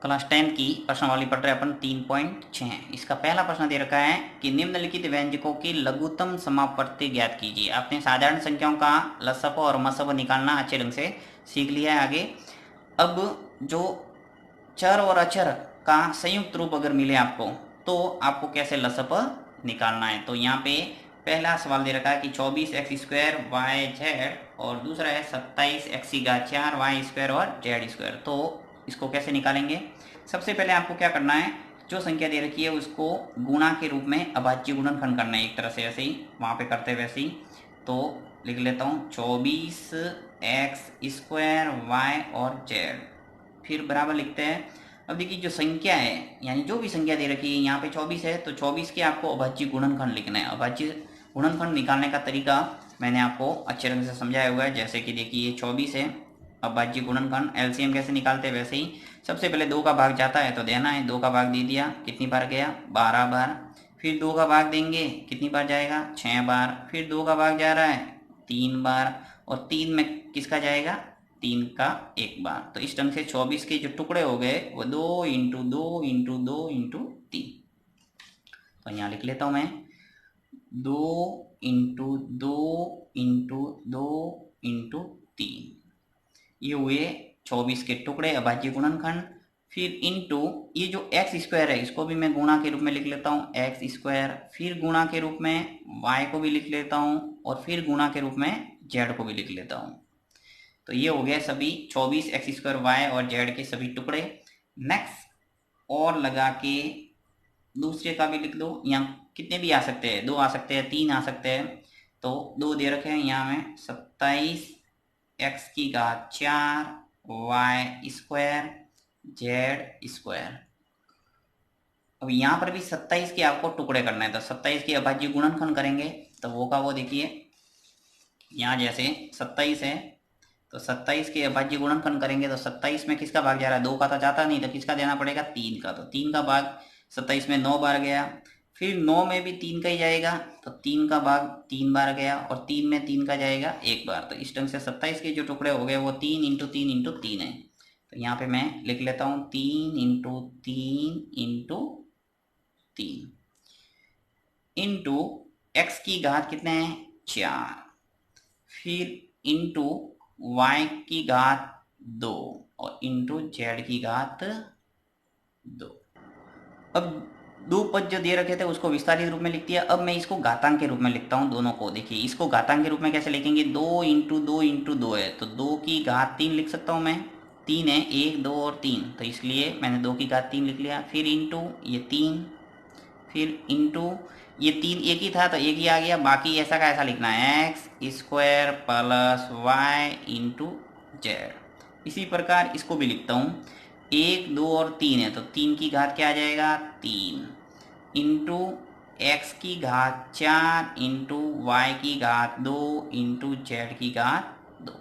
Class 10 की प्रश्नावली पढ़ रहे अपन 3.6। इसका पहला प्रश्न दे रखा है कि निम्नलिखित व्यंजकों की लघुत्तम समापवर्ती ज्ञात कीजिए। आपने साधारण संख्याओं का लसप और मसप निकालना अच्छे ढंग से सीख लिया है। आगे अब जो चर और अचर का संयुक्त रूप अगर मिले आपको तो आपको कैसे लसप निकालना है। तो यहाँ पे पहला सवाल दे रखा है कि 24x² YZ और दूसरा है 27x4 Y² और Z²। तो इसको कैसे निकालेंगे। सबसे पहले आपको क्या करना है, जो संख्या दे रखी है उसको गुणा के रूप में अभाज्य गुणनखंड करना है, एक तरह से ऐसे ही वहाँ पे करते वैसे ही। तो लिख लेता हूँ 24x² Y और Z, फिर बराबर लिखते हैं। अब देखिए जो संख्या है यानी जो भी संख्या दे रखी है यहाँ पे 24 है तो 24 के आपको अभाज्य गुणनखंड लिखना है। अभाज्य गुणनखंड निकालने का तरीका मैंने आपको अच्छे रंग से समझाया हुआ है। जैसे कि देखिए ये 24 है, अभाज्य गुणनखंड एलसीएम कैसे निकालते हैं वैसे ही। सबसे पहले 2 का भाग जाता है तो देना है, 2 का भाग दे दिया, कितनी बार गया 12 बार। फिर 2 का भाग देंगे, कितनी बार जाएगा 6 बार। फिर 2 का भाग जा रहा है 3 बार, और 3 में किसका जाएगा 3 का 1 बार। तो इस ढंग से 24 के जो टुकड़े हो गए वो 2 इंटू 2 इंटू 2 इंटू 3। तो यहाँ लिख लेता हूँ मैं 2 इंटू 2 इंटू 2 इंटू 3, ये हुए 24 के टुकड़े अभाज्य गुणनखंड। फिर इंटू ये जो x² है इसको भी मैं गुणा के रूप में लिख लेता हूँ x², फिर गुणा के रूप में y को भी लिख लेता हूँ, और फिर गुणा के रूप में z को भी लिख लेता हूँ। तो ये हो गया सभी 24x² y और z के सभी टुकड़े। नेक्स्ट और लगा के दूसरे का भी लिख दो, यहाँ कितने भी आ सकते हैं, 2 आ सकते हैं, 3 आ सकते हैं। तो 2 दे रखे हैं यहाँ में 27x4 y² z²। अब यहाँ पर भी 27 के आपको टुकड़े करना है तो 27 के अभाज्य गुणनखंड करेंगे। तो वो का वो देखिए यहाँ जैसे 27 है तो 27 के अभाज्य गुणनखंड करेंगे तो 27 में किसका भाग जा रहा है, 2 का तो जाता नहीं, तो किसका देना पड़ेगा 3 का। तो 3 का भाग 27 में 9 बार गया, फिर 9 में भी 3 का ही जाएगा तो 3 का भाग 3 बार गया, और 3 में 3 का जाएगा 1 बार। तो इस ढंग से 27 के जो टुकड़े हो गए वो 3 इंटू 3 इंटू 3 है। तो यहाँ पे मैं लिख लेता हूँ 3 इंटू 3 इंटू 3 इंटू एक्स की घात कितने हैं 4, फिर इंटू y की घात 2 और इंटू z की घात 2। अब दो पद जो दे रखे थे उसको विस्तारित रूप में लिख दिया। अब मैं इसको घातांक के रूप में लिखता हूँ दोनों को। देखिए इसको घातांक के रूप में कैसे लिखेंगे, 2 इंटू 2 इंटू 2 है तो 2 की घात 3 लिख सकता हूँ मैं, 3 है 1 2 और 3, तो इसलिए मैंने 2 की घात 3 लिख लिया। फिर इंटू ये 3, फिर इंटू ये 3 एक ही था तो एक ही आ गया, बाकी ऐसा का ऐसा लिखना है x² plus y into Z. इसी प्रकार इसको भी लिखता हूँ 1 2 और 3 है तो 3 की घात क्या आ जाएगा 3 इंटू एक्स की घात 4 इंटू वाई की घात 2 इंटू जेड की घात 2।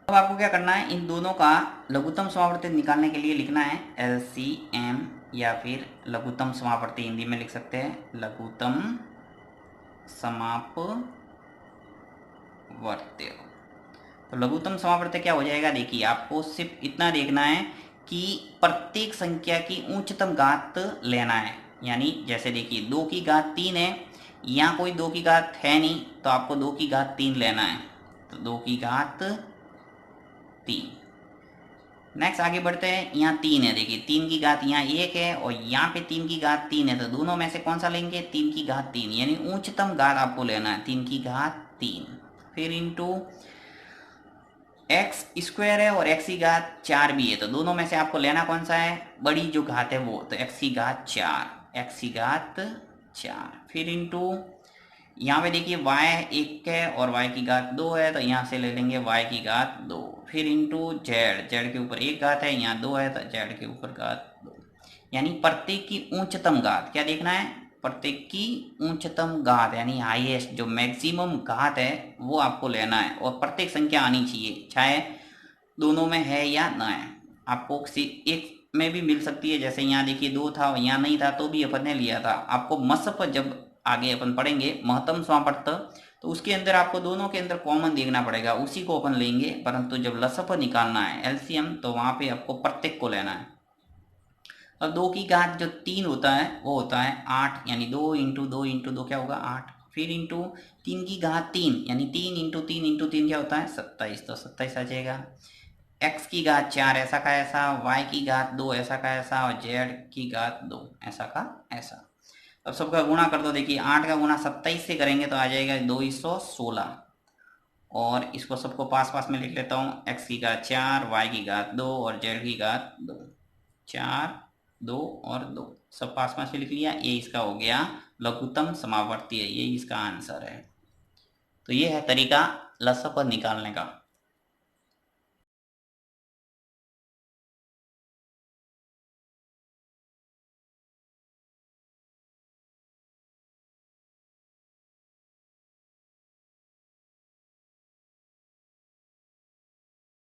अब आपको क्या करना है, इन दोनों का लघुत्तम समापवर्ती निकालने के लिए लिखना है LCM, या फिर लघुत्तम समापवर्ती हिंदी में लिख सकते हैं लघुत्तम समापवर्त्य। तो लघुत्तम समापवर्त्य क्या हो जाएगा, देखिए आपको सिर्फ इतना देखना है कि प्रत्येक संख्या की उच्चतम घात लेना है। यानी जैसे देखिए 2 की घात 3 है, यहाँ कोई 2 की घात है नहीं तो आपको 2 की घात 3 लेना है, तो 2 की घात 3। नेक्स्ट आगे बढ़ते हैं, यहाँ 3 है, देखिए 3 की घात यहाँ 1 है और यहाँ पे 3 की घात 3 है, तो दोनों में से कौन सा लेंगे 3 की घात 3, यानी उच्चतम घात आपको लेना है 3 की घात 3। फिर इंटू x² है और x की घात 4 भी है, तो दोनों में से आपको लेना कौन सा है, बड़ी जो घात है वो, तो x की घात 4, x की घात 4। फिर इंटू यहाँ पे देखिए y 1 है और y की घात 2 है तो यहाँ से ले लेंगे y की घात 2। फिर इंटू z, z के ऊपर 1 घात है, यहाँ 2 है तो z के ऊपर घात 2। यानी प्रत्येक की उच्चतम घात क्या देखना है, प्रत्येक की उच्चतम घात यानी हाईएस्ट जो मैक्सिमम घात है वो आपको लेना है, और प्रत्येक संख्या आनी चाहिए, चाहे दोनों में है या ना है। आपको एक में भी मिल सकती है, जैसे यहाँ देखिए 2 था और यहाँ नहीं था तो भी अपन ने लिया था। आपको मसप जब आगे अपन पढ़ेंगे महत्तम समापवर्त्य तो उसके अंदर आपको दोनों के अंदर कॉमन देखना पड़ेगा, उसी को अपन लेंगे। परंतु जब लसप निकालना है LCM तो वहाँ पे आपको प्रत्येक को लेना है। अब 2 की घात जो 3 होता है वो होता है 8, यानी 2 × 2 क्या होगा 8। फिर इंटू 3 की घात 3, यानी 3 × 3 क्या होता है 27, तो 27 आ जाएगा। x की घात 4 ऐसा का ऐसा, y की घात 2 ऐसा का ऐसा, और z की घात 2 ऐसा का ऐसा। अब सबका गुणा कर दो। देखिए 8 का गुणा 27 से करेंगे तो आ जाएगा 216, और इसको सबको पास पास में लिख लेता हूँ। x की घात 4, y की घात 2 और z की घात 2, 4 2 और 2 सब पास पास में लिख लिया। ये इसका हो गया लघुत्तम समावर्ती है, ये इसका आंसर है। तो ये है तरीका लसापद निकालने का।